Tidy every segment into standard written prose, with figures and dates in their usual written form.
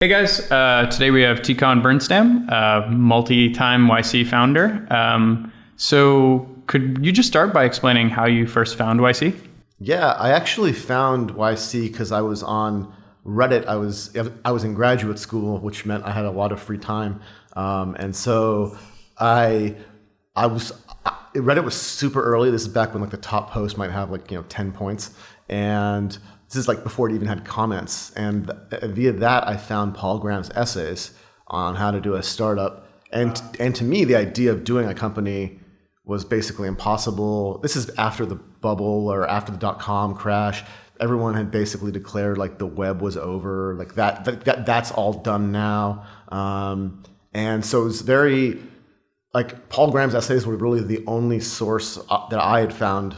Hey guys, today we have Tikhon Bernstam, multi-time YC founder. So could you just start by explaining how you first found YC? Yeah, I actually found YC because I was on Reddit. I was in graduate school, which meant I had a lot of free time, and so Reddit was super early. This is back when like the top post might have 10 points, and this is like before it even had comments. And via that, I found Paul Graham's essays on how to do a startup. And to me, the idea of doing a company was basically impossible. This is after the bubble or after the .com crash. Everyone had basically declared like the web was over. Like that's all done now. And so it was very like Paul Graham's essays were really the only source that I had found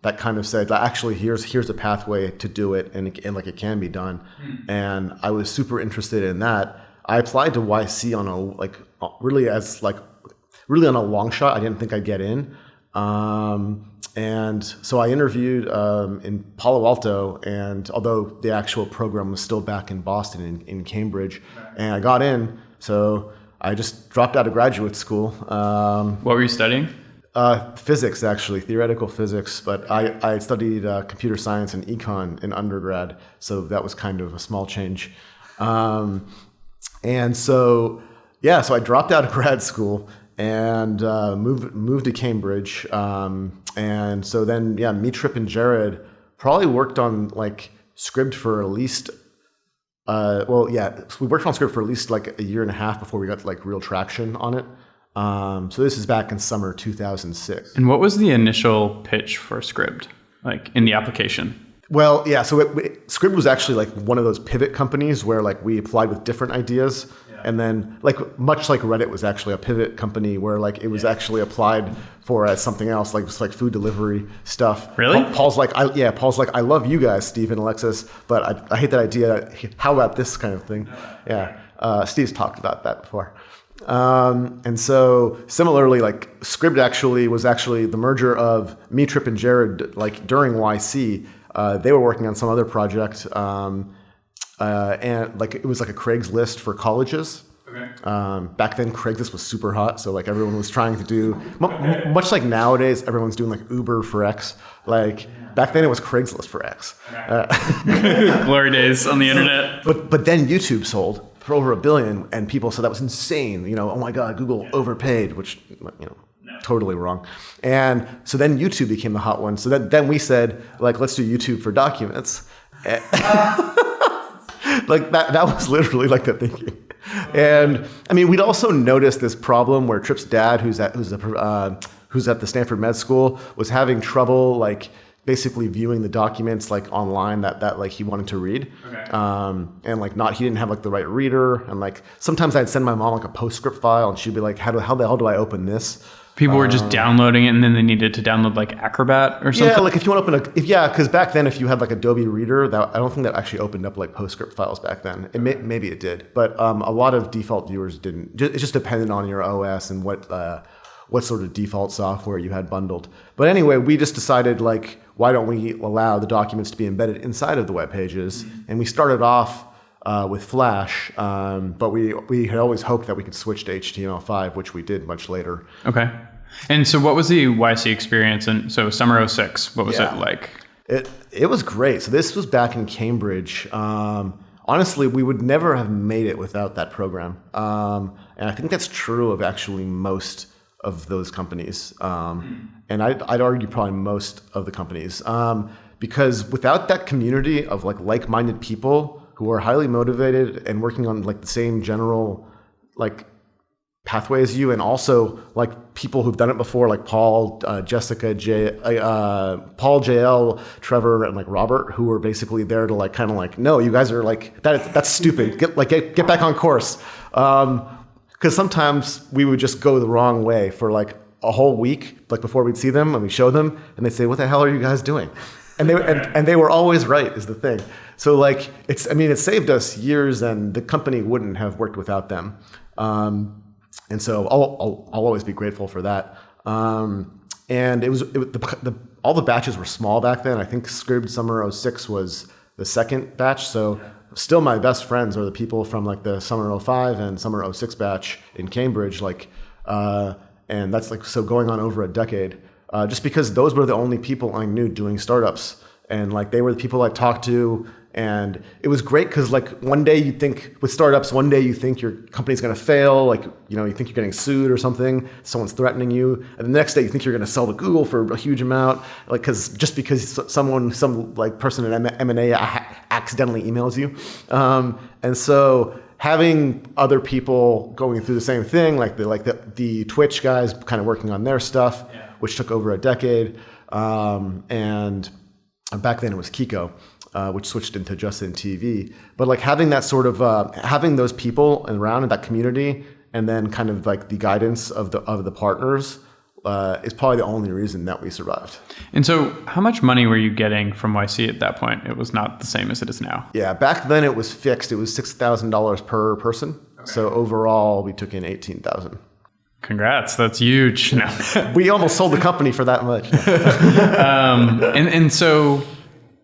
that kind of said, actually, here's a pathway to do it, and it can be done. And I was super interested in that. I applied to YC on a long shot. I didn't think I'd get in. And so I interviewed in Palo Alto, and although the actual program was still back in Boston, in Cambridge, and I got in, so I just dropped out of graduate school. What were you studying? Physics, actually, theoretical physics, but I studied computer science and econ in undergrad, so that was kind of a small change. And so I dropped out of grad school and moved to Cambridge. And so then, me, Trip, and Jared probably worked on like Scribd for at least, we worked on Scribd for at least like a year and a half before we got like real traction on it. So this is back in summer 2006. And what was the initial pitch for Scribd, like in the application? Well, yeah, so Scribd was actually like one of those pivot companies where like we applied with different ideas. And then like much like Reddit was actually a pivot company where like it was actually applied for as something else, like just like food delivery stuff. Really? Paul's like, I love you guys, Steve and Alexis, but I hate that idea. How about this kind of thing? Yeah. Steve's talked about that before. And so similarly, like Scribd was actually the merger of me, Trip, and Jared, like during YC. They were working on some other project, and like it was like a Craigslist for colleges. Okay. Back then, Craigslist was super hot, so like everyone was trying to do much like nowadays. Everyone's doing like Uber for X. Like back then, it was Craigslist for X. Glory days on the internet. But then YouTube sold for over $1 billion, and people said that was insane. Oh my God, Google overpaid, which totally wrong. And so then YouTube became the hot one. So then we said, like, let's do YouTube for documents. Like that was literally like the thinking. And I mean, we'd also noticed this problem where Trip's dad, who's at the Stanford Med School, was having trouble like basically viewing the documents like online that like he wanted to read. Okay. And like he didn't have like the right reader. And like sometimes I'd send my mom like a PostScript file and she'd be like, how the hell do I open this? People were just downloading it, and then they needed to download like Acrobat or something. Yeah, like if you want to open because back then if you had like Adobe Reader, I don't think that actually opened up like PostScript files back then. Maybe it did, but a lot of default viewers didn't. It just depended on your OS and what sort of default software you had bundled. But anyway, we just decided like, why don't we allow the documents to be embedded inside of the web pages? And we started off with Flash, but we had always hoped that we could switch to HTML5, which we did much later. Okay. And so what was the YC experience? And so summer 06, what was it like? It was great. So this was back in Cambridge. Honestly, we would never have made it without that program. And I think that's true of actually most of those companies. And I'd argue probably most of the companies. Because without that community of like-minded people who are highly motivated and working on like the same general like pathway as you, and also like people who've done it before, like Paul, Jessica, Paul, JL, Trevor, and like Robert, who were basically there to like kind of like, no, you guys are like that's stupid. Get back on course. Because sometimes we would just go the wrong way for like a whole week, like before we'd see them and we show them, and they'd say, "What the hell are you guys doing?" And they were always right, is the thing. So like it saved us years, and the company wouldn't have worked without them. And so I'll always be grateful for that. And all the batches were small back then. I think Scribd Summer 06 was the second batch. So still my best friends are the people from like the summer '05 and summer '06 batch in Cambridge, and that's like so going on over a decade. Just because those were the only people I knew doing startups, and like they were the people I talked to. And it was great because like one day you think with startups, one day you think your company's going to fail, like, you know, you think you're getting sued or something, someone's threatening you. And the next day you think you're going to sell to Google for a huge amount, like because some like person in M&A accidentally emails you. And so having other people going through the same thing, like the Twitch guys kind of working on their stuff, which took over a decade. And back then it was Kiko. Which switched into Just in TV, but like having that sort of having those people around in that community, and then kind of like the guidance of the partners is probably the only reason that we survived. And so, how much money were you getting from YC at that point? It was not the same as it is now. Yeah, back then it was fixed. It was $6,000 per person. Okay. So overall, we took in $18,000. Congrats, that's huge. No. We almost sold the company for that much. And so.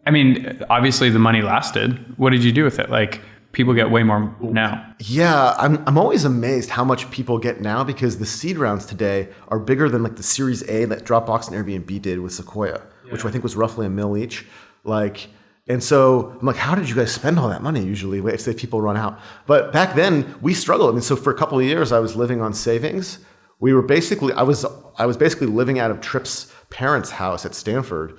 I mean, obviously the money lasted. What did you do with it? Like, people get way more now. Yeah, I'm always amazed how much people get now, because the seed rounds today are bigger than like the Series A that Dropbox and Airbnb did with Sequoia, which I think was roughly $1 million each. Like, and so I'm like, how did you guys spend all that money usually if people run out? But back then we struggled. I mean, so for a couple of years I was living on savings. We were basically, I was basically living out of Tripp's parents' house at Stanford.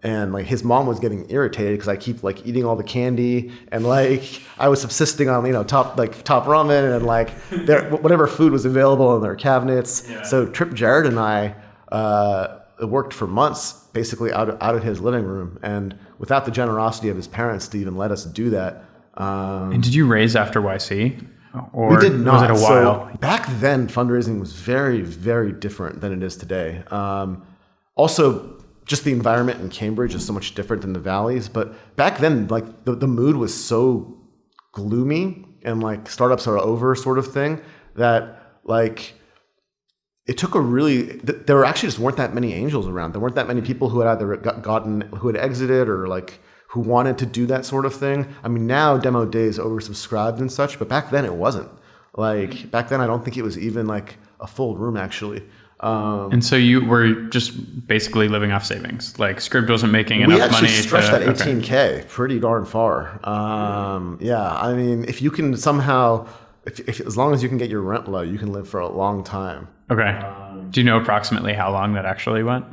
And like his mom was getting irritated because I keep like eating all the candy, and like I was subsisting on, you know, top ramen and like whatever food was available in their cabinets. Yeah. So Tripp, Jared, and I worked for months basically out of his living room, and without the generosity of his parents to even let us do that. And did you raise after YC? Or we did not. Was it a while? So back then, fundraising was very, very different than it is today. Also, just the environment in Cambridge is so much different than the valleys. But back then, like the mood was so gloomy and like startups are over sort of thing, that like it took there actually just weren't that many angels around. There weren't that many people who had either who had exited or like who wanted to do that sort of thing. I mean, now Demo Day is oversubscribed and such, but back then it wasn't. Like back then, I don't think it was even like a full room actually. And so you were just basically living off savings. Like Scribd wasn't making enough money. We actually stretched that 18K pretty darn far. Yeah, I mean, if you can somehow, if as long as you can get your rent low, you can live for a long time. Okay. Do you know approximately how long that actually went?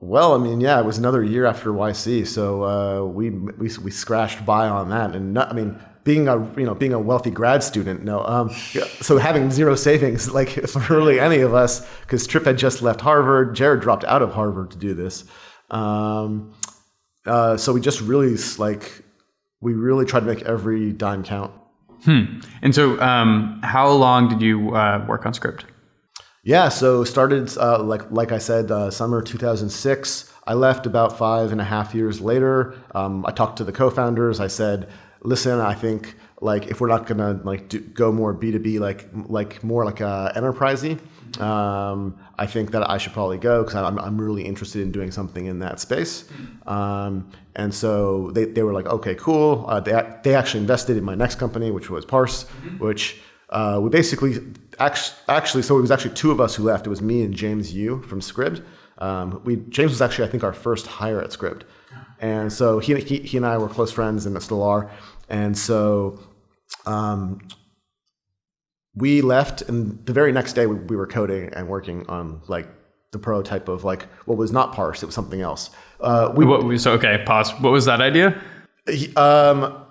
Well, I mean, yeah, it was another year after YC, so we scratched by on that, and not, I mean, being a wealthy grad student, so having zero savings, like for really any of us, because Tripp had just left Harvard, Jared dropped out of Harvard to do this, so we just really we tried to make every dime count. And so, how long did you work on Scribd? Yeah, so started like I said, summer 2006. I left about 5.5 years later. I talked to the co-founders. I said, listen, I think like if we're not gonna like go more B2B, like more like enterprisey, I think that I should probably go, because I'm really interested in doing something in that space. And so they were like, okay, cool. They actually invested in my next company, which was Parse, which we basically actually so it was actually two of us who left. It was me and James Yu from Scribd. James was actually, I think, our first hire at Scribd. And so he and I were close friends and still are. And so we left, and the very next day we were coding and working on like the prototype of like what was not Parse, it was something else. Okay, pause. What was that idea?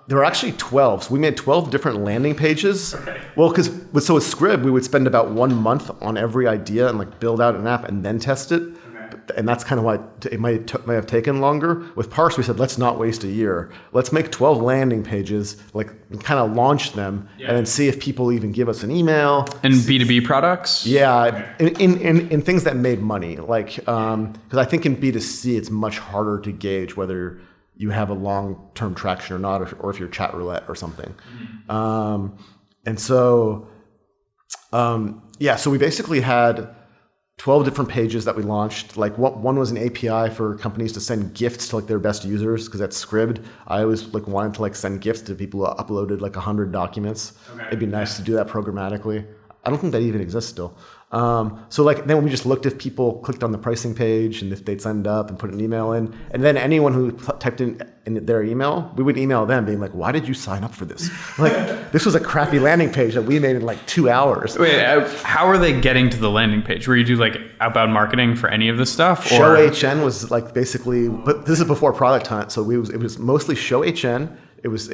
There were actually 12. So we made 12 different landing pages. Okay. Well, because with Scribd, we would spend about 1 month on every idea and like build out an app and then test it. And that's kind of why it might have taken longer. With Parse, we said, let's not waste a year. Let's make 12 landing pages, like kind of launch them, and then see if people even give us an email. And B2B products? Yeah, in things that made money. Like, because I think in B2C, it's much harder to gauge whether you have a long-term traction or not, or if you're chat roulette or something. And so, so we basically had 12 different pages that we launched. Like one was an API for companies to send gifts to like their best users, because that's Scribd. I always like wanted to like send gifts to people who uploaded like 100 documents. Okay. It'd be nice to do that programmatically. I don't think that even exists still. So like then we just looked if people clicked on the pricing page and if they'd signed up and put an email in, and then anyone who typed in their email, we would email them being like, why did you sign up for this? Like this was a crappy landing page that we made in like 2 hours. Wait, how are they getting to the landing page? Where you do like outbound marketing for any of this stuff? Show HN was like basically, but this is before Product Hunt, so it was mostly Show HN. It was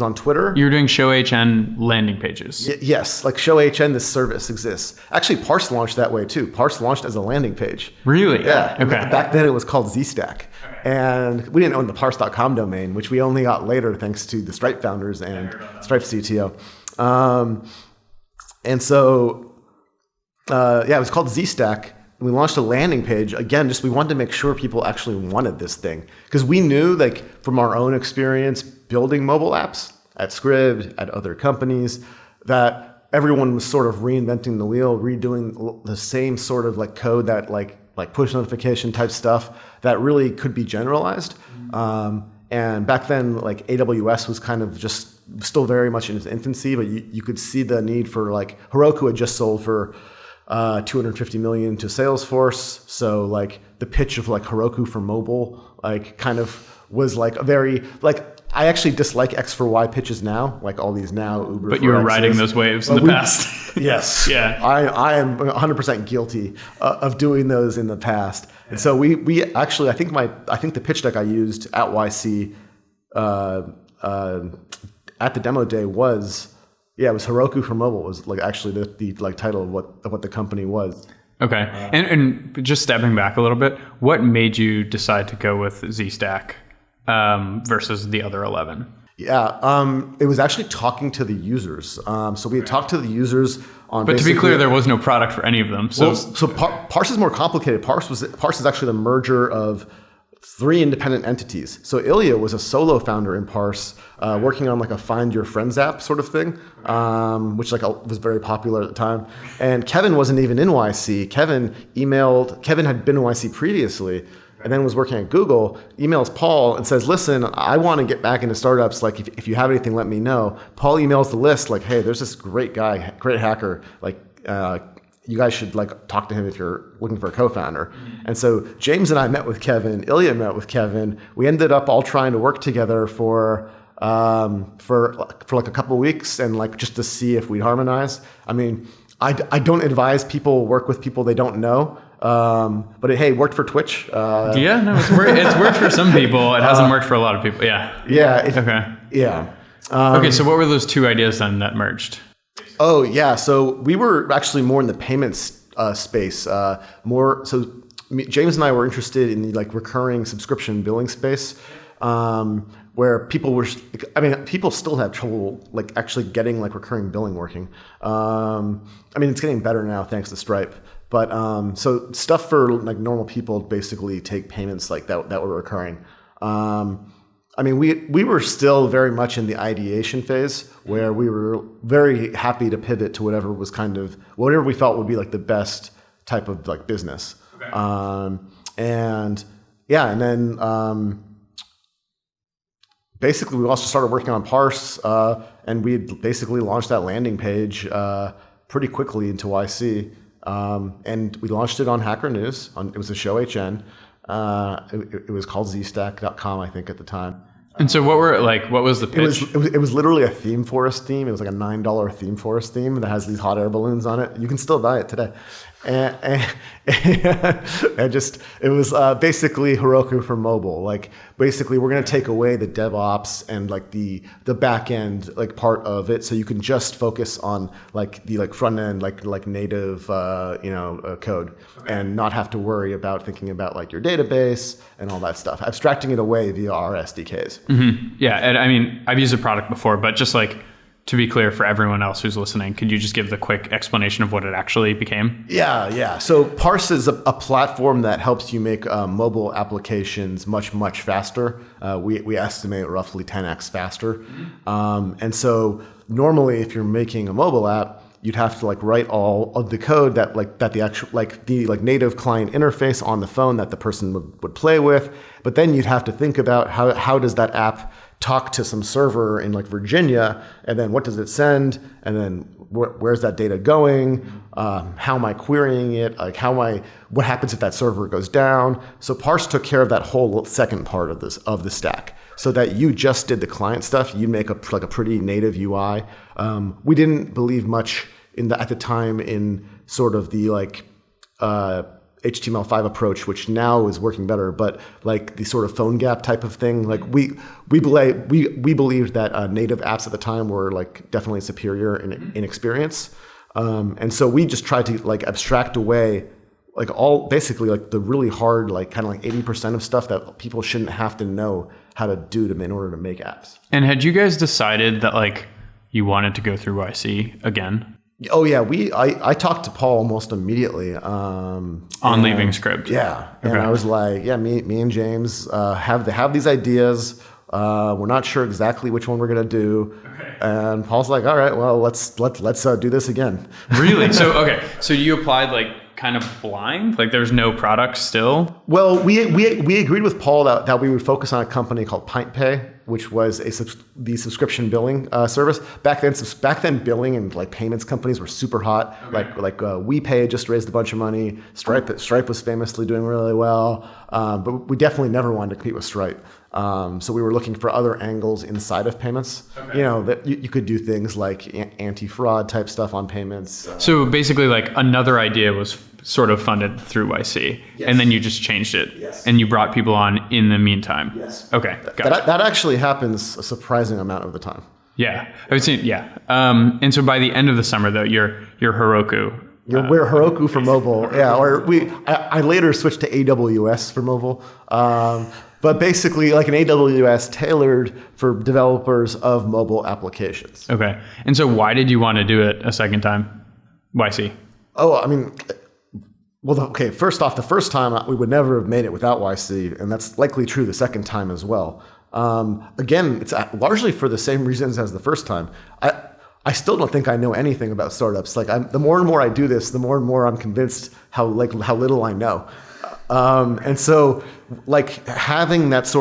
on Twitter. You were doing Show HN landing pages. Yes, like Show HN, this service exists. Actually, Parse launched that way too. Parse launched as a landing page. Really? Yeah. Okay. Back then it was called ZStack. Okay. And we didn't own the parse.com domain, which we only got later thanks to the Stripe founders and Stripe CTO. And so, it was called ZStack. We launched a landing page. Again, we wanted to make sure people actually wanted this thing. Because we knew, like, from our own experience building mobile apps at Scribd, at other companies, that everyone was sort of reinventing the wheel, redoing the same sort of like code that like push notification type stuff that really could be generalized. And back then, like AWS was kind of just still very much in its infancy, but you could see the need for like Heroku had just sold for $250 million to Salesforce. So like the pitch of like Heroku for mobile, like kind of was like a very like, I actually dislike X for Y pitches now, like all these now Uber. But you were riding those waves in the past. Yes. Yeah. I am 100% guilty of doing those in the past. And so we actually, I think the pitch deck I used at YC at the demo day was, it was Heroku for mobile was like actually the like title of what the company was. Okay. And just stepping back a little bit, what made you decide to go with ZStack versus the other 11? Yeah, it was actually talking to the users. So we had talked to the users on. But to be clear, there was no product for any of them. So, Parse is more complicated. Parse is actually the merger of 3 independent entities. So Ilya was a solo founder in Parse, working on like a Find Your Friends app sort of thing, which like was very popular at the time. And Kevin wasn't even in YC. Kevin had been in YC previously, and then was working at Google, emails Paul and says, listen, I want to get back into startups. Like, if you have anything, let me know. Paul emails the list like, hey, there's this great guy, great hacker. Like, you guys should like talk to him if you're looking for a co-founder. Mm-hmm. And so James and I met with Kevin. Ilya met with Kevin. We ended up all trying to work together for like a couple of weeks and like just to see if we'd harmonize. I mean, I don't advise people work with people they don't know. But it worked for Twitch. It's worked for some people. It hasn't worked for a lot of people. Yeah. Yeah. Okay. Yeah. Okay. So what were those 2 ideas then that merged? Oh yeah. So we were actually more in the payments space. James and I were interested in the like recurring subscription billing space. Where people people still have trouble like actually getting like recurring billing working. It's getting better now thanks to Stripe. But so stuff for like normal people basically take payments like that were recurring. We were still very much in the ideation phase where we were very happy to pivot to whatever we felt would be like the best type of like business. Okay. And then basically we also started working on Parse and we had basically launched that landing page pretty quickly into YC. And we launched it on Hacker News. It was a Show HN. It was called zstack.com, I think, at the time. And so what was the pitch? It was literally a theme forest theme. It was like a $9 theme forest theme that has these hot air balloons on it. You can still buy it today. And it was basically Heroku for mobile. Like basically we're going to take away the DevOps and like the back end like part of it, so you can just focus on like the like front end like native code, and not have to worry about thinking about like your database and all that stuff. Abstracting it away via our SDKs. Mm-hmm. Yeah, and I've used a product before, but just like, to be clear for everyone else who's listening, could you just give the quick explanation of what it actually became? Yeah. So Parse is a platform that helps you make mobile applications much, much faster. We estimate roughly 10x faster. And so normally if you're making a mobile app, you'd have to like write all of the code that the actual the native client interface on the phone that the person would play with. But then you'd have to think about how does that app talk to some server in like Virginia, and then what does it send, and then where's that data going? How am I querying it? Like what happens if that server goes down? So Parse took care of that whole second part of the stack, so that you just did the client stuff. You make a pretty native UI. We didn't believe much at the time in sort of the HTML5 approach, which now is working better, but like the sort of phone gap type of thing. Like we believed that native apps at the time were like definitely superior in experience. And so we just tried to like abstract away like basically like the really hard, like kind of like 80% of stuff that people shouldn't have to know how to do in order to make apps. And had you guys decided that like you wanted to go through YC again? Oh yeah, I talked to Paul almost immediately on leaving Script. Yeah, and I was like, yeah, me and James have these ideas. We're not sure exactly which one we're gonna do. Okay. And Paul's like, all right, well let's do this again. Really? So you applied like kind of blind? Like there's no product still? Well, we agreed with Paul that we would focus on a company called PintPay, which was the subscription billing service. Back then, billing and like payments companies were super hot. Okay. Like WePay just raised a bunch of money. Stripe was famously doing really well, but we definitely never wanted to compete with Stripe. So we were looking for other angles inside of payments. Okay. You know, that you could do things like anti-fraud type stuff on payments. So basically, like another idea was sort of funded through YC, yes. And then you just changed it, yes. And you brought people on in the meantime. Yes. Okay. That actually happens a surprising amount of the time. Yeah, I would say yeah. And so by the end of the summer, though, you're Heroku. We're Heroku for mobile, yeah. Or I later switched to AWS for mobile. But basically like an AWS tailored for developers of mobile applications. Okay. And so why did you want to do it a second time? YC? Oh, I mean, well, okay, first off, the first time we would never have made it without YC, and that's likely true the second time as well. Again, it's largely for the same reasons as the first time. I still don't think I know anything about startups. Like the more and more I do this, the more and more I'm convinced how little I know. And so like having that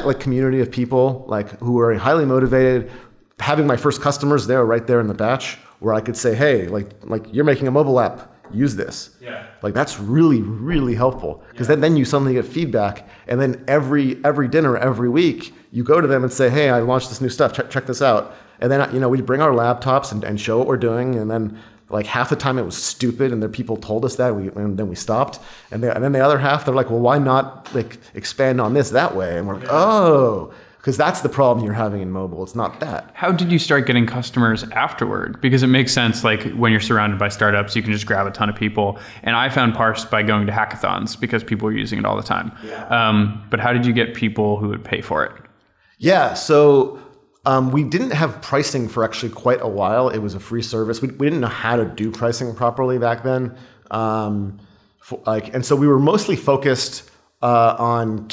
like community of people like who are highly motivated, having my first customers there right there in the batch where I could say, hey, like you're making a mobile app, use this. Yeah. Like that's really, really helpful because then you suddenly get feedback, and then every dinner every week you go to them and say, hey, I launched this new stuff, check this out. And then we bring our laptops and show what we're doing, and then like half the time it was stupid, and the people told us that, and then we stopped. And then the other half, they're like, well, why not like expand on this that way? And we're like, oh, because that's the problem you're having in mobile. It's not that. How did you start getting customers afterward? Because it makes sense, like when you're surrounded by startups, you can just grab a ton of people. And I found Parse by going to hackathons because people were using it all the time. Yeah. But how did you get people who would pay for it? Yeah, so we didn't have pricing for actually quite a while. It was a free service. We didn't know how to do pricing properly back then. And so we were mostly focused on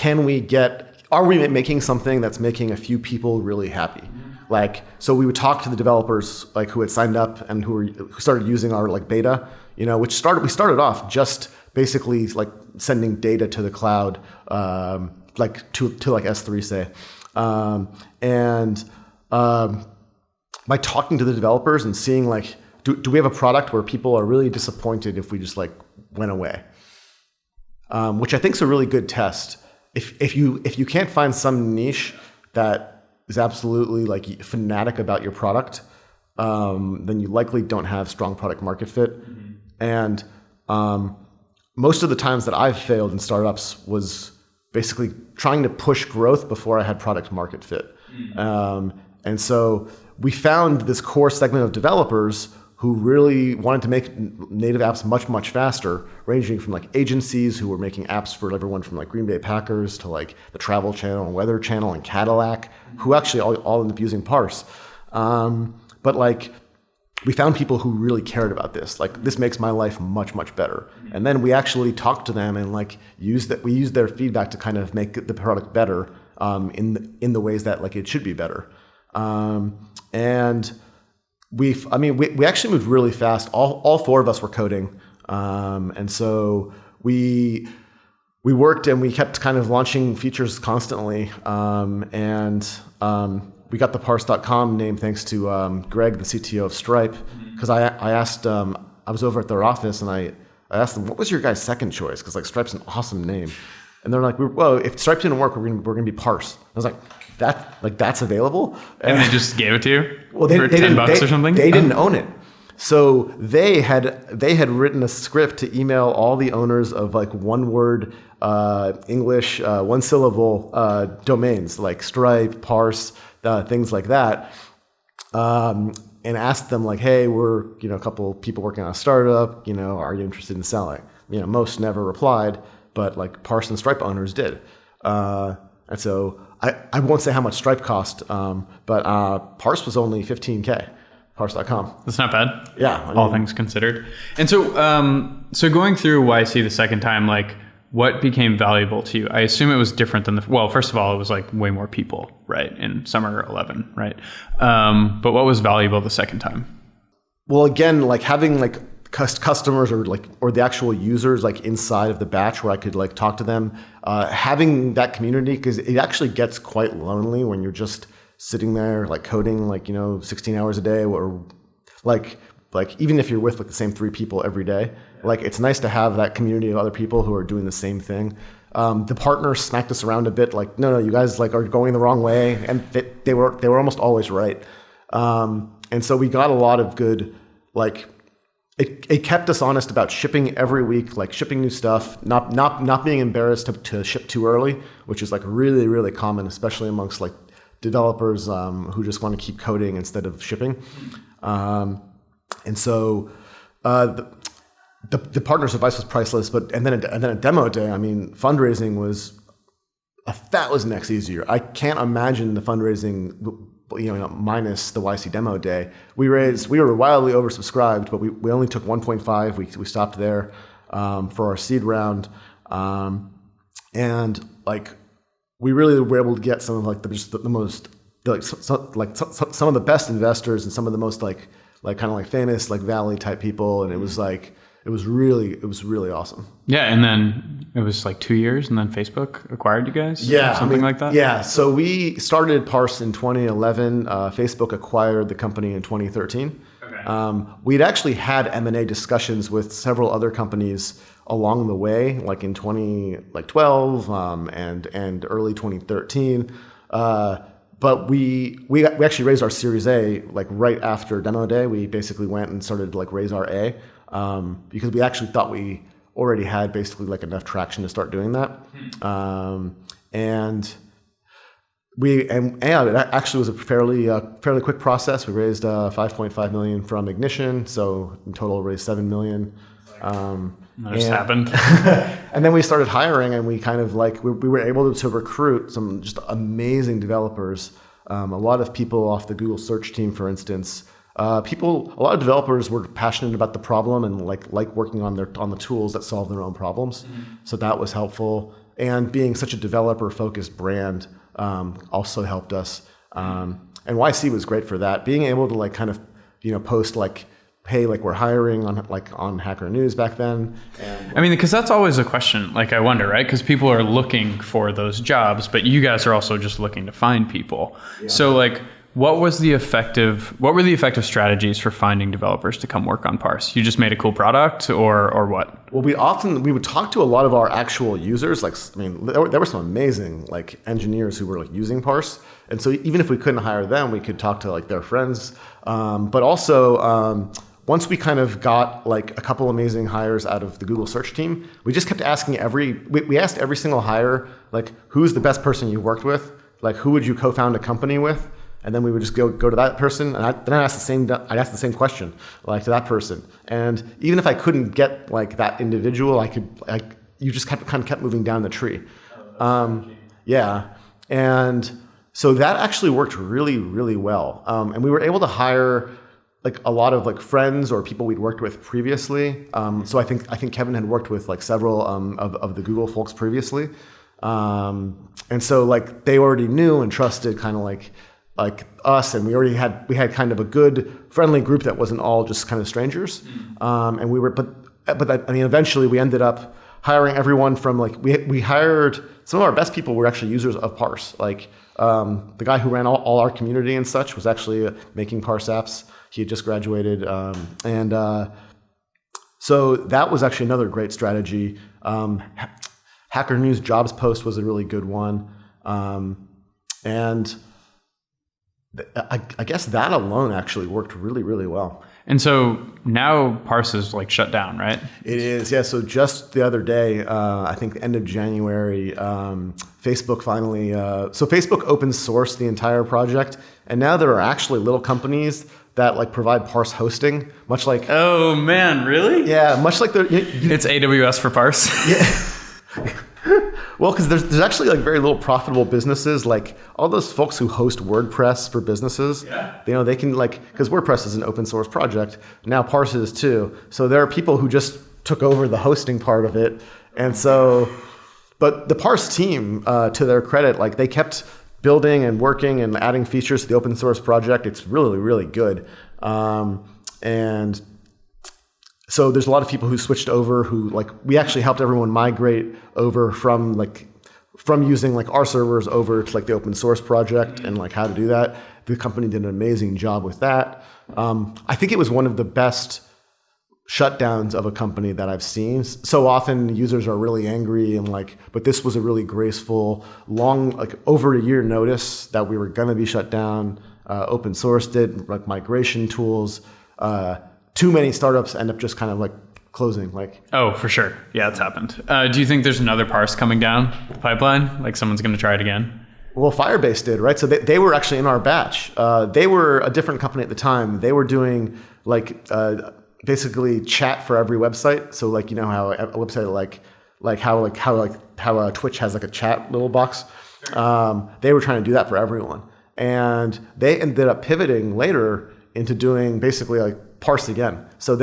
are we making something that's making a few people really happy? Like, so we would talk to the developers like who had signed up and who started using our like beta, we started off just basically like sending data to the cloud, like to like S3 say. And by talking to the developers and seeing like, do we have a product where people are really disappointed if we just like went away? Which I think is a really good test. If you can't find some niche that is absolutely like fanatic about your product, then you likely don't have strong product market fit. Mm-hmm. And most of the times that I've failed in startups was basically trying to push growth before I had product market fit. Mm-hmm. And so we found this core segment of developers who really wanted to make native apps much, much faster, ranging from like agencies who were making apps for everyone from like Green Bay Packers to like the Travel Channel and Weather Channel and Cadillac, who actually all end up using Parse. But like we found people who really cared about this. Like this makes my life much, much better. And then we actually talked to them and like we used their feedback to kind of make the product better in the ways that like it should be better. And we actually moved really fast. All four of us were coding. And so we worked and we kept kind of launching features constantly. We got the parse.com name thanks to Greg, the CTO of Stripe, because I asked, I was over at their office and I asked them, what was your guys' second choice? Because like Stripe's an awesome name. And they're like, well, if Stripe didn't work, we're gonna be Parse. I was like, that's available? And they just gave it to you for $10 or something? They didn't own it. So they had written a script to email all the owners of like one word English, one syllable domains like Stripe, Parse, things like that, and asked them like, hey, we're a couple people working on a startup, are you interested in selling? Most never replied, but like Parse and Stripe owners did. And so I won't say how much Stripe cost, but Parse was only $15K. Parse.com. That's not bad. Yeah. All things considered. And so, so going through YC the second time, like what became valuable to you? I assume it was different than first of all, it was like way more people, right? In summer 11, right? But what was valuable the second time? Well, again, like having like customers or the actual users like inside of the batch where I could like talk to them, having that community, because it actually gets quite lonely when you're just sitting there like coding 16 hours a day, or like even if you're with like the same 3 people every day, like it's nice to have that community of other people who are doing the same thing. The partners smacked us around a bit, like no, you guys like are going the wrong way, and they were almost always right. And so we got a lot of good like. It kept us honest about shipping every week, like shipping new stuff, not being embarrassed to ship too early, which is like really, really common, especially amongst like developers who just want to keep coding instead of shipping. And so the partner's advice was priceless, and then a demo day, I mean, fundraising was 1,000x easier. I can't imagine the fundraising minus the YC demo day. We were wildly oversubscribed, but we only took 1.5. We stopped there for our seed round, and like we really were able to get some of like the most some of the best investors and some of the most like kind of like famous like Valley type people, and it was really awesome. Yeah, and then it was like 2 years, and then Facebook acquired you guys? Yeah. Something like that? Yeah, so we started Parse in 2011. Facebook acquired the company in 2013. Okay. We'd actually had M&A discussions with several other companies along the way, like in 2012 and early 2013. But we actually raised our Series A like right after demo day. We basically went and started to like raise our A. Because we actually thought we already had basically like enough traction to start doing that. And it actually was a fairly quick process. We raised $5.5 million from Ignition, so in total raised $7 million. That just happened. And then we started hiring, and we kind of like we were able to recruit some just amazing developers. A lot of people off the Google search team, for instance. A lot of developers were passionate about the problem and like working on the tools that solve their own problems. Mm-hmm. So that was helpful. And being such a developer-focused brand also helped us. And YC was great for that. Being able to like kind of post like, hey, like we're hiring on Hacker News back then. I mean, because that's always a question. Like I wonder, right? Because people are looking for those jobs, but you guys are also just looking to find people. Yeah. So like, what were the effective strategies for finding developers to come work on Parse? You just made a cool product, or what? Well, we would talk to a lot of our actual users. Like, I mean, there were some amazing like engineers who were like using Parse, and so even if we couldn't hire them, we could talk to like their friends. But also, once we kind of got like a couple amazing hires out of the Google search team, we just kept asking we asked every single hire like, who's the best person you worked with? Like, who would you co-found a company with? And then we would just go to that person, and I'd ask the same question, like to that person. And even if I couldn't get like that individual, you just kept moving down the tree. Yeah, and so that actually worked really, really well. And we were able to hire like a lot of like friends or people we'd worked with previously. So I think Kevin had worked with like several of the Google folks previously, and so like they already knew and trusted kind of like like us, and we had kind of a good friendly group that wasn't all just kind of strangers. And we were, but I mean, eventually we ended up hiring everyone from like, we hired some of our best people were actually users of Parse. Like the guy who ran all our community and such was actually making Parse apps. He had just graduated. So that was actually another great strategy. Hacker News jobs post was a really good one. And I guess that alone actually worked really, really well. And so now Parse is like shut down, right? It is, yeah. So just the other day, I think the end of January, Facebook finally, so Facebook open sourced the entire project. And now there are actually little companies that like provide Parse hosting, much like... Oh man, really? Yeah, much like it's AWS for Parse? Yeah. Well, because there's actually like very little profitable businesses, like all those folks who host WordPress for businesses. Yeah. You know, they can like, because WordPress is an open source project, now Parse is too. So there are people who just took over the hosting part of it. And so, but the Parse team, to their credit, like they kept building and working and adding features to the open source project. It's really, really good. And so there's a lot of people who switched over who like, we actually helped everyone migrate over from using like our servers over to like the open source project and like how to do that. The company did an amazing job with that. I think it was one of the best shutdowns of a company that I've seen. So often users are really angry and like, but this was a really graceful, long, like over a year notice that we were going to be shut down. Open source did like migration tools. Too many startups end up just kind of like closing. Like, oh, for sure. Yeah, it's happened. Do you think there's another Parse coming down the pipeline? Like someone's going to try it again? Well, Firebase did, right? So they were actually in our batch. They were a different company at the time. They were doing like basically chat for every website. So like, you know how a website how Twitch has like a chat little box. They were trying to do that for everyone, and they ended up pivoting later into doing basically like Parse again. And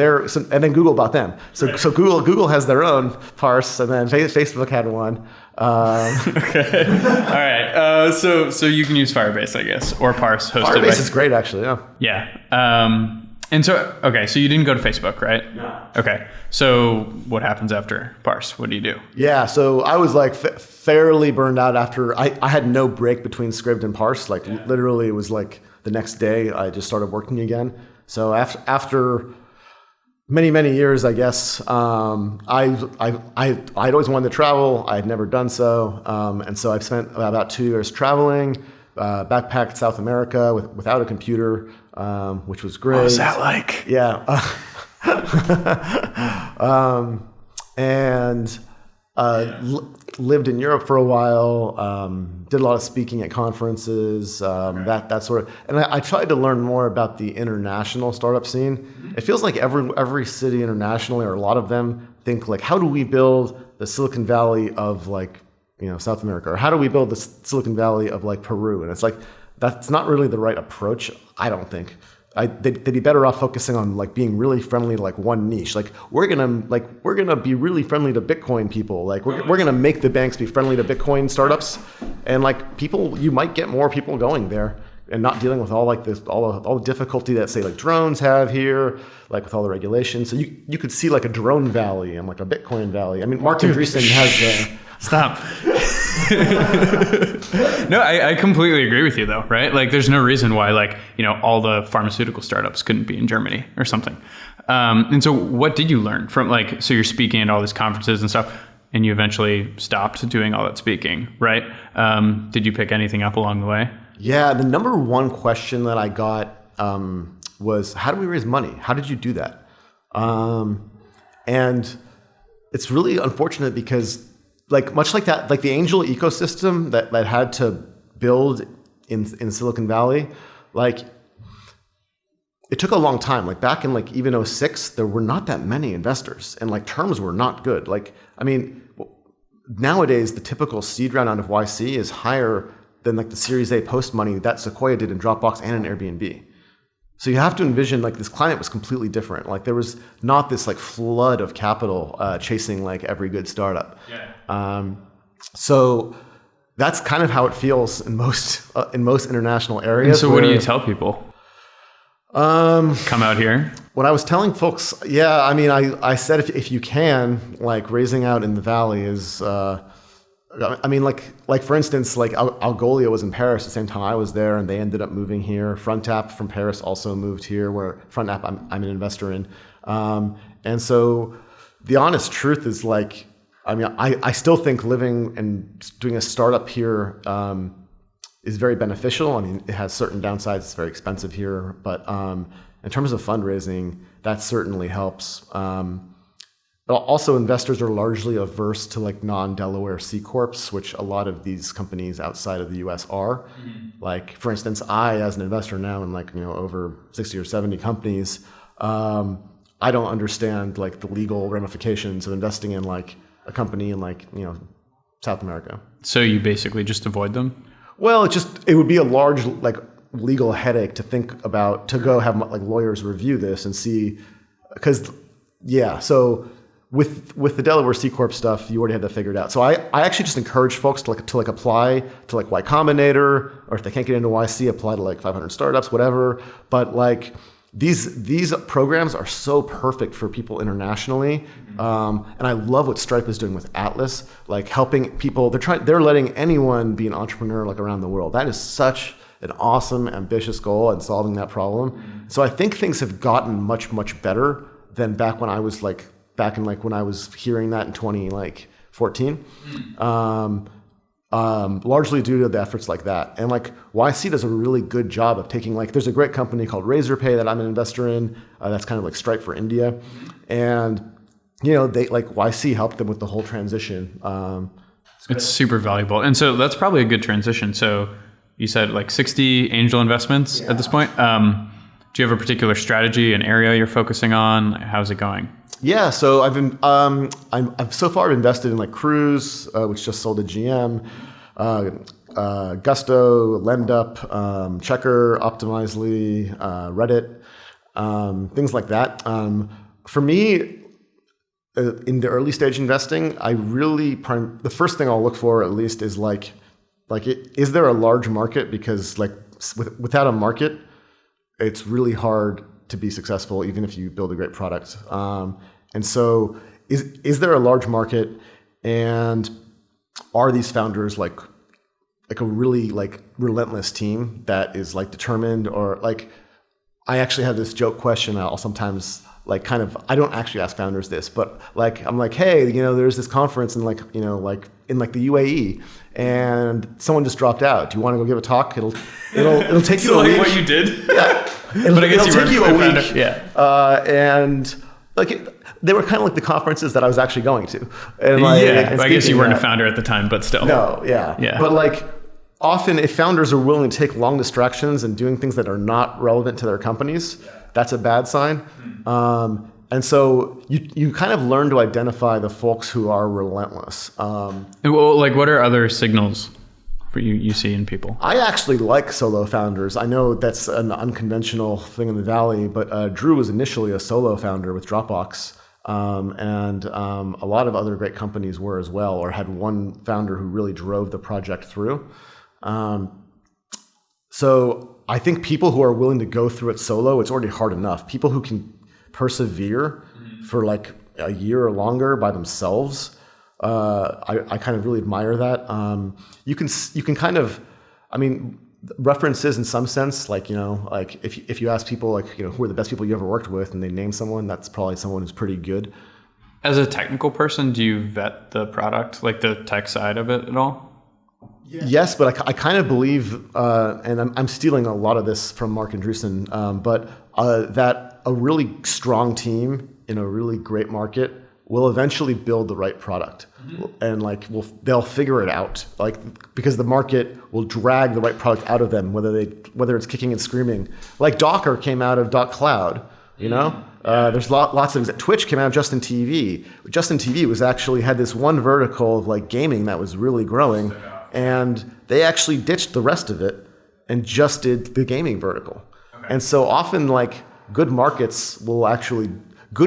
then Google bought them. So right. So Google has their own Parse, and then Facebook had one. Okay. All right. So you can use Firebase, I guess, or Parse hosted. Firebase is great, actually. Yeah. Yeah. And so, okay, so you didn't go to Facebook, right? No. Okay. So what happens after Parse? What do you do? Yeah. So I was like fairly burned out after I had no break between Script and Parse. Like literally, it was like the next day I just started working again. So after many, many years, I guess, I'd always wanted to travel. I had never done so. And so I've spent about 2 years traveling, backpacked South America without a computer, which was great. What was that like? Yeah. Lived in Europe for a while, did a lot of speaking at conferences, that sort of, and I tried to learn more about the international startup scene. Mm-hmm. It feels like every city internationally, or a lot of them, think like, how do we build the Silicon Valley of like, you know, South America, or how do we build the Silicon Valley of like Peru? And it's like, that's not really the right approach, I don't think. They'd be better off focusing on like being really friendly to like one niche. Like we're gonna be really friendly to Bitcoin people. Like we're gonna make the banks be friendly to Bitcoin startups, and like people, you might get more people going there and not dealing with all like this all the difficulty that say like drones have here, like with all the regulations. So you could see like a drone valley and like a Bitcoin valley. I mean, Mark Andreessen has stop. No, I completely agree with you though, right? Like there's no reason why like, you know, all the pharmaceutical startups couldn't be in Germany or something. And so what did you learn from like, so you're speaking at all these conferences and stuff, and you eventually stopped doing all that speaking, right? Did you pick anything up along the way? Yeah, the number one question that I got was, how do we raise money? How did you do that? And it's really unfortunate because like much like that, like the angel ecosystem that had to build in Silicon Valley, like it took a long time. Like back in like even 2006, there were not that many investors, and like terms were not good. Like, I mean, nowadays the typical seed round out of YC is higher than like the Series A post money that Sequoia did in Dropbox and in Airbnb. So you have to envision like this climate was completely different. Like there was not this like flood of capital chasing like every good startup. Yeah. So that's kind of how it feels in most international areas. And so what do you tell people? Come out here? What I was telling folks, I mean, I said if you can, like raising out in the Valley is, I mean, like for instance, like Algolia was in Paris at the same time I was there, and they ended up moving here. FrontApp from Paris also moved here, where FrontApp I'm an investor in. And so the honest truth is like, I mean, I still think living and doing a startup here is very beneficial. I mean, it has certain downsides. It's very expensive here, but in terms of fundraising, that certainly helps. But also, investors are largely averse to like non-Delaware C corps, which a lot of these companies outside of the U.S. are. Mm-hmm. Like, for instance, I, as an investor now in like over 60 or 70 companies, I don't understand like the legal ramifications of investing in like a company in like South America. So you basically just avoid them? Well, it would be a large like legal headache to think about, to go have like lawyers review this and see, because so with the Delaware C Corp stuff, you already had that figured out. So I actually just encourage folks to apply to like Y Combinator, or if they can't get into YC, apply to like 500 startups, whatever. But like these programs are so perfect for people internationally, and I love what Stripe is doing with Atlas, like helping people. They're letting anyone be an entrepreneur like around the world. That is such an awesome, ambitious goal, and solving that problem. So I think things have gotten much, much better than back when I was when I was hearing that in 2014. Largely due to the efforts like that. And like YC does a really good job of taking there's a great company called Razorpay that I'm an investor in. That's kind of like Stripe for India. And, they YC helped them with the whole transition. It's super valuable. And so that's probably a good transition. So you said 60 angel investments at this point. Do you have a particular strategy, an area you're focusing on? How's it going? Yeah, so I've so far invested in Cruise, which just sold to GM, Gusto, LendUp, Checker, Optimizely, Reddit, things like that. For me, in the early stage investing, I really the first thing I'll look for at least is is there a large market? Because without a market, it's really hard to be successful, even if you build a great product. And so is there a large market, and are these founders like a really relentless team that is determined, or I actually have this joke question I'll sometimes I don't actually ask founders this, but I'm hey, there's this conference in in the UAE, and someone just dropped out. Do you want to go give a talk? It'll take you a week. What you did? Yeah. But I guess it'll take you a week. Yeah. And they were kind of the conferences that I was actually going to. And I guess you weren't a founder at the time, but still. No, yeah. But often if founders are willing to take long distractions and doing things that are not relevant to their companies, that's a bad sign. And so you kind of learn to identify the folks who are relentless. What are other signals for you see in people? I actually like solo founders. I know that's an unconventional thing in the Valley, but Drew was initially a solo founder with Dropbox. And a lot of other great companies were as well, or had one founder who really drove the project through. So I think people who are willing to go through it solo, it's already hard enough. People who can persevere for a year or longer by themselves, I kind of really admire that. You can kind of, references in some sense, if you ask people who are the best people you ever worked with, and they name someone, that's probably someone who's pretty good. As a technical person, do you vet the product, the tech side of it at all? Yes, but I kind of believe, and I'm stealing a lot of this from Mark Andreessen, but that a really strong team in a really great market will eventually build the right product, and they'll figure it out, because the market will drag the right product out of them, whether it's kicking and screaming. Docker came out of .cloud, there's lots of things. Twitch came out of Justin TV. Justin TV had this one vertical of gaming that was really growing, and they actually ditched the rest of it and just did the gaming vertical. Okay. And so often good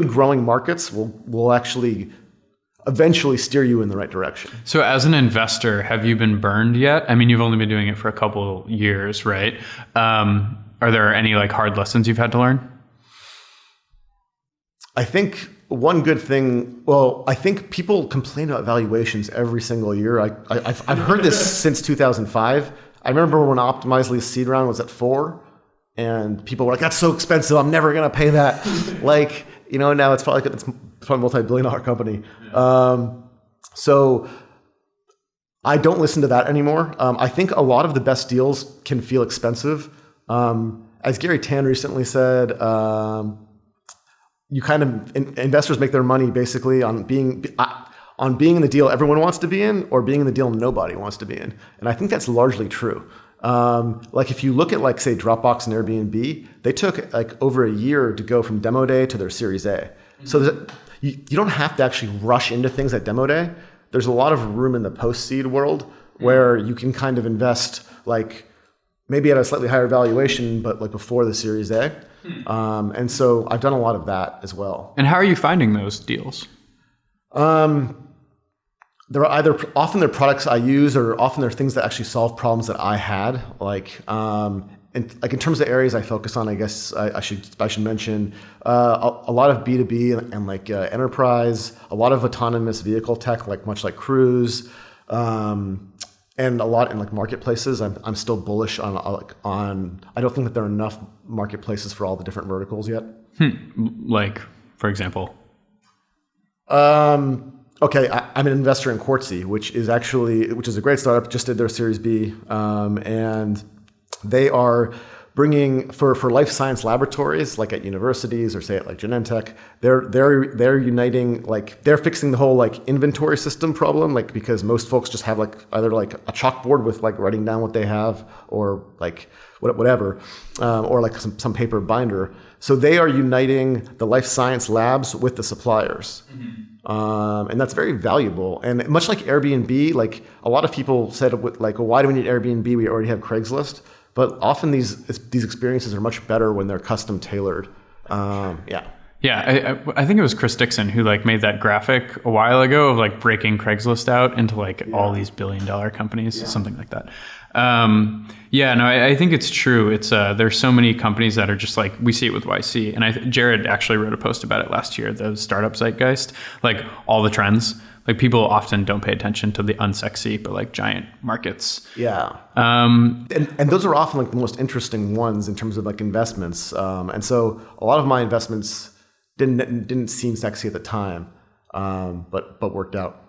growing markets will actually eventually steer you in the right direction. So as an investor, have you been burned yet? I mean, you've only been doing it for a couple years, right? Are there any like hard lessons you've had to learn? I think one good thing, I think people complain about valuations every single year. I've heard this since 2005. I remember when Optimizely's seed round was at 4, and people were like, "That's so expensive. I'm never gonna pay that." Now it's probably a multi-billion-dollar company. So I don't listen to that anymore. I think a lot of the best deals can feel expensive. As Gary Tan recently said, investors make their money basically on being in the deal everyone wants to be in, or being in the deal nobody wants to be in. And I think that's largely true. If you look at say Dropbox and Airbnb, they took over a year to go from demo day to their Series A. So you don't have to actually rush into things at demo day. There's a lot of room in the post-seed world where you can kind of invest maybe at a slightly higher valuation, but before the Series A. And so I've done a lot of that as well. And how are you finding those deals? They're often they're products I use, or often they're things that actually solve problems that I had. In terms of areas I focus on, I guess I should mention a lot of B2B and enterprise, a lot of autonomous vehicle tech, much like Cruise, and a lot in marketplaces. I'm still bullish on. I don't think that there are enough marketplaces for all the different verticals yet. For example. Okay, I'm an investor in Quartzy, which is a great startup. Just did their Series B, and they are bringing for life science laboratories, at universities or say at Genentech. They're uniting, they're fixing the whole inventory system problem, because most folks just have either a chalkboard with writing down what they have, or whatever, or some paper binder. So they are uniting the life science labs with the suppliers. And that's very valuable. And much like Airbnb, a lot of people said, why do we need Airbnb? We already have Craigslist. But often these experiences are much better when they're custom tailored. Yeah, I think it was Chris Dixon who like made that graphic a while ago of like breaking Craigslist out into like all these billion-dollar companies, something like that. I think it's true. It's there's so many companies that are just like, we see it with YC, and Jared actually wrote a post about it last year, the startup zeitgeist, like all the trends. Like people often don't pay attention to the unsexy, but like giant markets. Yeah. And those are often like the most interesting ones in terms of like investments. And so a lot of my investments didn't seem sexy at the time, but worked out.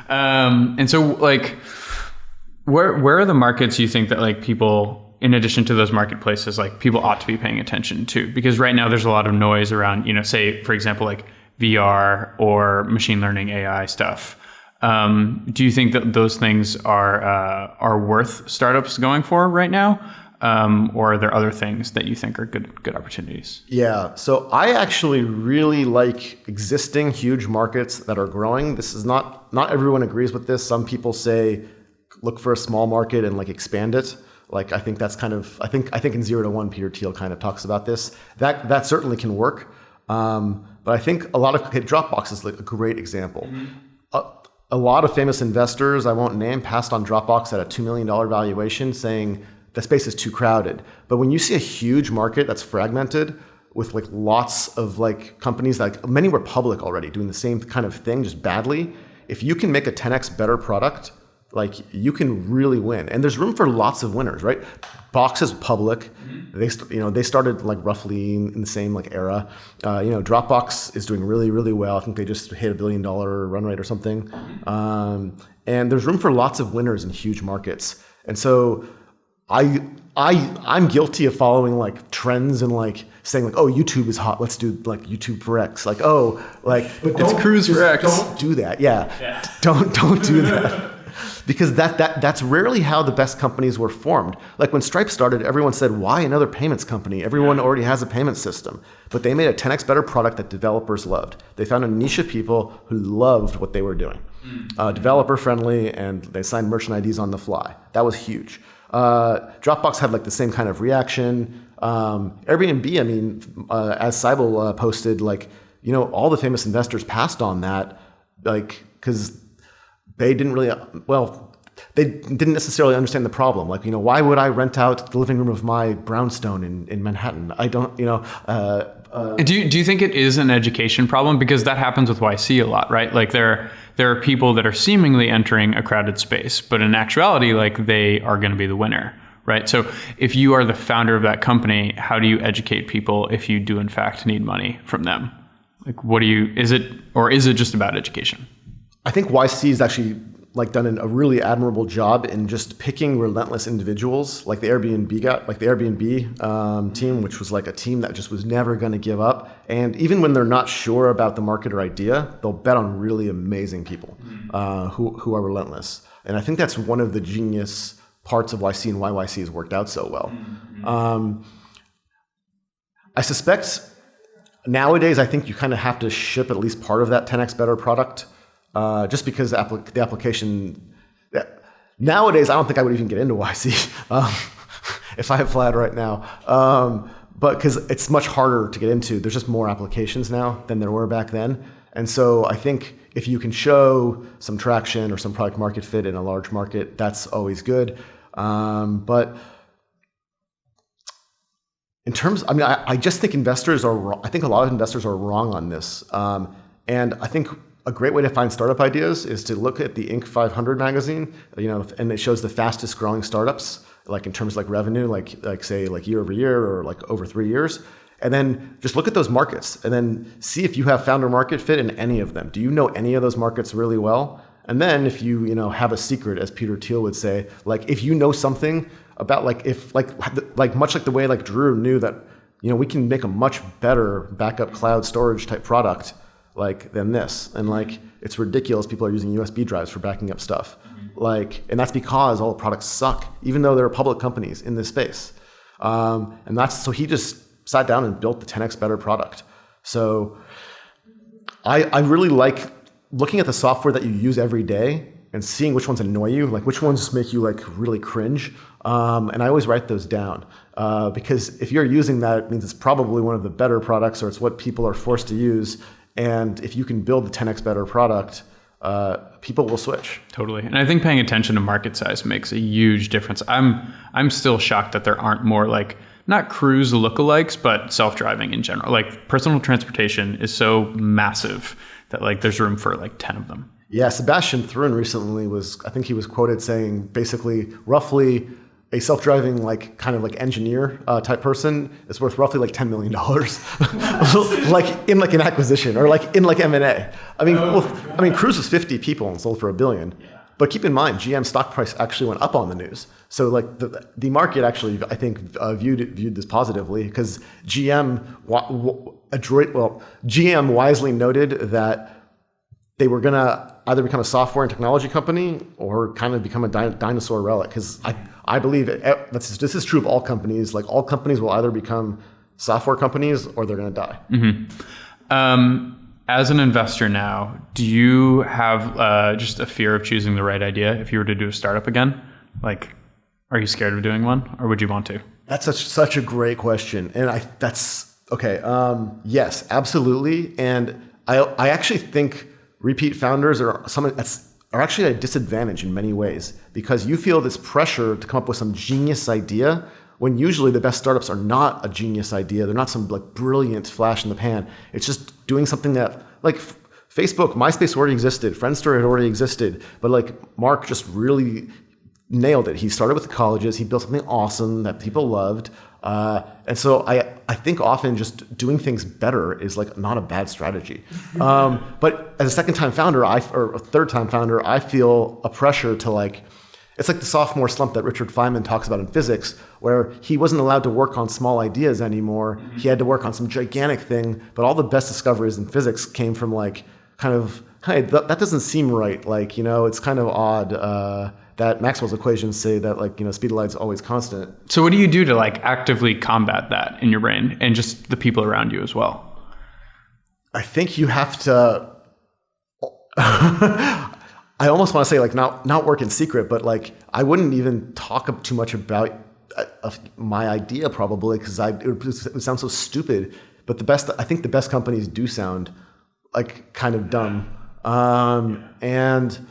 And so like, where are the markets you think that like people, in addition to those marketplaces, like people ought to be paying attention to? Because right now there's a lot of noise around, say, for example, like VR or machine learning AI stuff. Do you think that those things are worth startups going for right now? Or are there other things that you think are good opportunities? Yeah. So I actually really like existing huge markets that are growing. This is not everyone agrees with this. Some people say, look for a small market and like expand it. Like, I think that's kind of, I think in 0 to 1, Peter Thiel kind of talks about this. That certainly can work. But I think Dropbox is like a great example. Mm-hmm. A lot of famous investors, I won't name, passed on Dropbox at a $2 million valuation saying the space is too crowded. But when you see a huge market that's fragmented with like lots of like companies, like many were public already doing the same kind of thing, just badly, if you can make a 10x better product, like you can really win. And there's room for lots of winners, right? Box is public. Mm-hmm. They started like roughly in the same like era. Dropbox is doing really, really well. I think they just hit $1 billion run rate or something. Mm-hmm. And there's room for lots of winners in huge markets. And so I'm guilty of following like trends and like saying like, oh, YouTube is hot, let's do like YouTube for X. Like, oh, like, but it's Cruise for X. Don't do that. Yeah. Don't do that. Because that's rarely how the best companies were formed. Like when Stripe started, everyone said, why another payments company? Everyone already has a payment system. But they made a 10x better product that developers loved. They found a niche of people who loved what they were doing. Developer friendly, and they signed merchant IDs on the fly. That was huge. Dropbox had like the same kind of reaction. Airbnb, as Seibel posted, like, all the famous investors passed on that, like, because they didn't really, they didn't necessarily understand the problem. Like, why would I rent out the living room of my brownstone in Manhattan? I don't, Do you think it is an education problem? Because that happens with YC a lot, right? Like there are people that are seemingly entering a crowded space, but in actuality, like they are going to be the winner, right? So if you are the founder of that company, how do you educate people if you do in fact need money from them? Like, is it just about education? I think YC is actually like done a really admirable job in just picking relentless individuals, like the Airbnb team, which was like a team that just was never going to give up. And even when they're not sure about the market or idea, they'll bet on really amazing people who are relentless. And I think that's one of the genius parts of YC and why YC has worked out so well. I suspect nowadays, I think you kind of have to ship at least part of that 10x better product. Just because the application, nowadays, I don't think I would even get into YC if I applied right now. But because it's much harder to get into, there's just more applications now than there were back then. And so I think if you can show some traction or some product market fit in a large market, that's always good. But in terms, I just think investors are wrong. I think a lot of investors are wrong on this. And I think a great way to find startup ideas is to look at the Inc. 500 magazine, and it shows the fastest growing startups, like in terms of like revenue, like say like year over year or like over 3 years. And then just look at those markets and then see if you have founder market fit in any of them. Do you know any of those markets really well? And then if you have a secret, as Peter Thiel would say, like if you know something about like much like the way like Drew knew that, we can make a much better backup cloud storage type product like than this, and like it's ridiculous people are using USB drives for backing up stuff, and that's because all the products suck, even though there are public companies in this space, and so he just sat down and built the 10x better product. So I really like looking at the software that you use every day and seeing which ones annoy you, like which ones make you like really cringe, and I always write those down because if you're using that, it means it's probably one of the better products or it's what people are forced to use. And if you can build the 10x better product, people will switch. Totally. And I think paying attention to market size makes a huge difference. I'm still shocked that there aren't more like, not cruise lookalikes, but self-driving in general. Like personal transportation is so massive that like there's room for like 10 of them. Yeah, Sebastian Thrun recently I think he was quoted saying basically roughly a self-driving like kind of like engineer type person is worth roughly like $10 million, like in like an acquisition or like in like M&A. I mean, Cruise was 50 people and sold for $1 billion. But keep in mind, GM stock price actually went up on the news. So like the market actually, I think, viewed this positively because GM wisely noted that they were gonna either become a software and technology company or kind of become a dinosaur relic. Because I believe this is true of all companies. Like all companies will either become software companies or they're gonna die. Mm-hmm. As an investor now, do you have just a fear of choosing the right idea if you were to do a startup again? Like, are you scared of doing one, or would you want to? That's such a great question, and that's okay. Yes, absolutely. And I actually think repeat founders are actually at a disadvantage in many ways because you feel this pressure to come up with some genius idea when usually the best startups are not a genius idea. They're not some like brilliant flash in the pan. It's just doing something that like Facebook, MySpace already existed, Friendster had already existed, but like Mark just really nailed it. He started with the colleges. He built something awesome that people loved. And so I think often just doing things better is like not a bad strategy. But as a second-time founder, or a third-time founder, I feel a pressure to like, it's like the sophomore slump that Richard Feynman talks about in physics, where he wasn't allowed to work on small ideas anymore. Mm-hmm. He had to work on some gigantic thing, but all the best discoveries in physics came from like kind of, hey, that doesn't seem right. Like, it's kind of odd that Maxwell's equations say that like, speed of light is always constant. So what do you do to like actively combat that in your brain and just the people around you as well? I think you have to... I almost want to say like not work in secret, but like I wouldn't even talk too much about my idea probably because it would sound so stupid but I think the best companies do sound like kind of dumb. And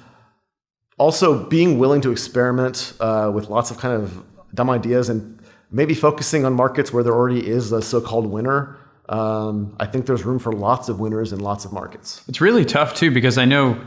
also being willing to experiment with lots of kind of dumb ideas and maybe focusing on markets where there already is a so-called winner. I think there's room for lots of winners in lots of markets. It's really tough too, because I know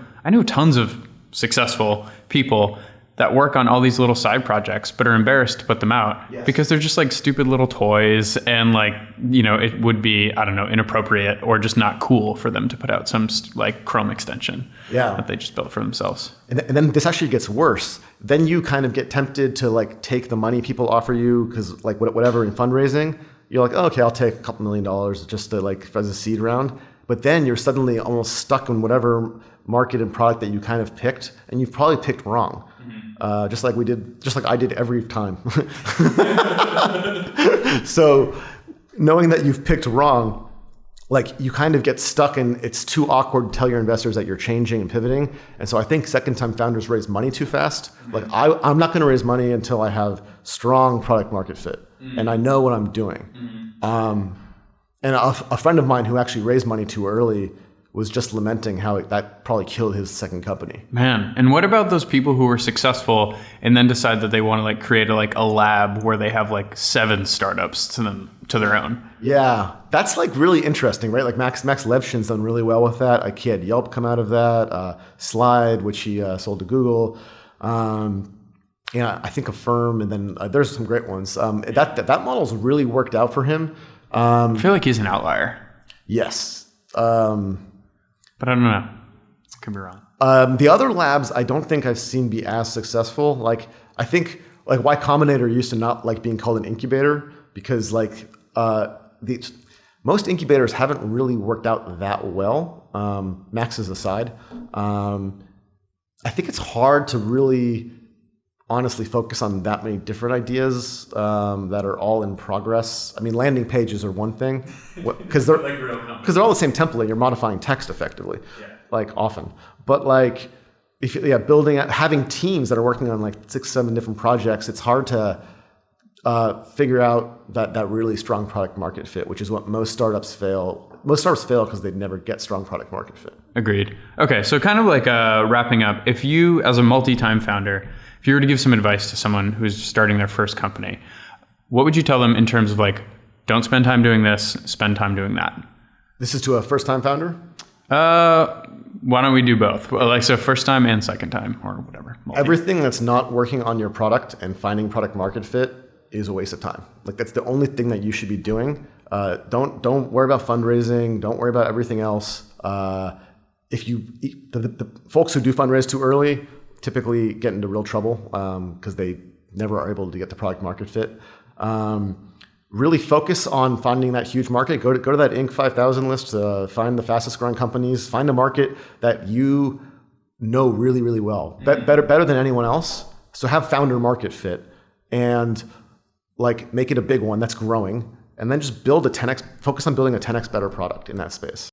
tons of successful people that work on all these little side projects, but are embarrassed to put them out because they're just like stupid little toys, and like, it would be, I don't know, inappropriate or just not cool for them to put out some like Chrome extension that they just built for themselves. And then this actually gets worse. Then you kind of get tempted to like take the money people offer you, because like whatever in fundraising, you're like, oh, okay, I'll take a couple $1 million just to like as a seed round. But then you're suddenly almost stuck in whatever market and product that you kind of picked, and you've probably picked wrong. Just like I did every time. So knowing that you've picked wrong, like you kind of get stuck, and it's too awkward to tell your investors that you're changing and pivoting. And so I think second-time founders raise money too fast. Like I'm not going to raise money until I have strong product market fit and I know what I'm doing. And a friend of mine who actually raised money too early was just lamenting how that probably killed his second company. Man, and what about those people who were successful and then decide that they want to like create a lab where they have like 7 startups to their own? Yeah, that's like really interesting, right? Like Max Levchin's done really well with that. Like he had Yelp come out of that. Slide, which he sold to Google. I think Affirm, and then there's some great ones. That model's really worked out for him. I feel like he's an outlier. Yes. But I don't know. I could be wrong. The other labs, I don't think I've seen be as successful. Like I think like why Combinator used to not like being called an incubator, because like most incubators haven't really worked out that well. Max's aside, I think it's hard to really honestly focus on that many different ideas that are all in progress. I mean, landing pages are one thing because they're all the same template. You're modifying text effectively, like often. But like, having teams that are working on like 6, 7 different projects, it's hard to figure out that really strong product market fit, which is what most startups fail. Most startups fail because they never get strong product market fit. Agreed. Okay, so kind of like wrapping up, if you, as a multi-time founder, if you were to give some advice to someone who's starting their first company, what would you tell them in terms of like, don't spend time doing this, spend time doing that? This is to a first-time founder? Why don't we do both? Like, so first time and second time or whatever. Everything that's not working on your product and finding product market fit is a waste of time. Like that's the only thing that you should be doing. Don't worry about fundraising. Don't worry about everything else. If the folks who do fundraise too early typically get into real trouble because they never are able to get the product market fit. Really focus on finding that huge market. Go to that Inc. 5000 list. Find the fastest growing companies. Find a market that you know really, really well, better than anyone else. So have founder market fit and like make it a big one that's growing, and then just build a 10x. Focus on building a 10x better product in that space.